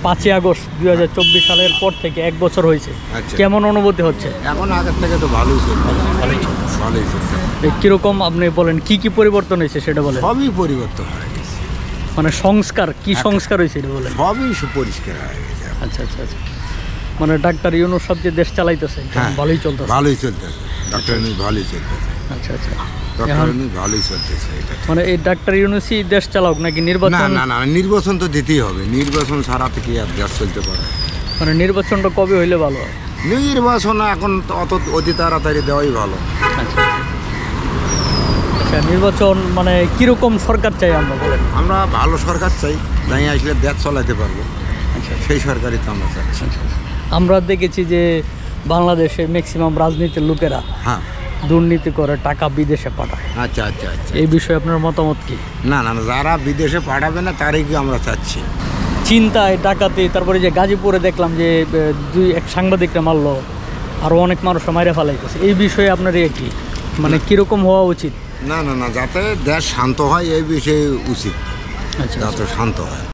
5ই August 2024 সালের পর থেকে 1 বছর হয়েছে, আচ্ছা। কেমন অনুভূতি হচ্ছে? এখন আগের থেকে তো ভালোই চলছে, ভালোই চলছে। কীরকম আপনি বলেন, কি কি পরিবর্তন হয়েছে সেটা বলেন। সবই পরিবর্তন হয়ে গেছে, মানে সংস্কার, কি সংস্কার হয়েছে এটা বলেন। সবই সুপরিষ্কার হয়ে গেছে। আচ্ছা আচ্ছা আচ্ছা, মানে ডাক্তার ইউনূস সব যে দেশ চালাইতেছে, হ্যাঁ, ভালোই চলতেছে। ভালোই চলতেছে, ডক্টর ইউনূস ভালোই চলতেছে, আচ্ছা আচ্ছা, ডক্টর ইউনূস ভালোই চলতেছে। এটা মানে এই ডাক্তার ইউনূসই দেশ চালাক নাকি না নির্বাচন? না না, নির্বাচন তো দিতেই হবে, নির্বাচন ছাড়া থেকে আর দেশ চলতে পারে। মানে নির্বাচনটা কবে হইলে ভালো হয়? নির্বাচন এখন তো অতি তাড়াতাড়ি দেওয়াই ভালো। আচ্ছা আচ্ছা, নির্বাচন মানে কিরকম সরকার চাই আমরা বলেন? আমরা ভালো সরকার চাই, যাই আসলে দেশ চালাতে পারবো, আচ্ছা সেই সরকারই তো আমরা চাচ্ছি। আমরা দেখেছি যে বাংলাদেশে ম্যাক্সিমাম রাজনীতির লোকেরা হ্যাঁ, দুর্নীতি করে টাকা বিদেশে পাঠায়, আচ্ছা আচ্ছা আচ্ছা। এই বিষয়ে আপনার মতামত কি? না না না, যারা বিদেশে পাঠাবে না তারই কি আমরা চাচ্ছি। চিন্তায় ডাকাতি, তারপরে যে গাজীপুরে দেখলাম যে এক সাংবাদিকরা মারলো, আরও অনেক মানুষ মাইরে ফেলাইতেছে, এই বিষয়ে আপনার কি মানে কীরকম হওয়া উচিত? না না না, যাতে দেশ শান্ত হয় এই বিষয়ে উচিত, আচ্ছা যাতে শান্ত হয়।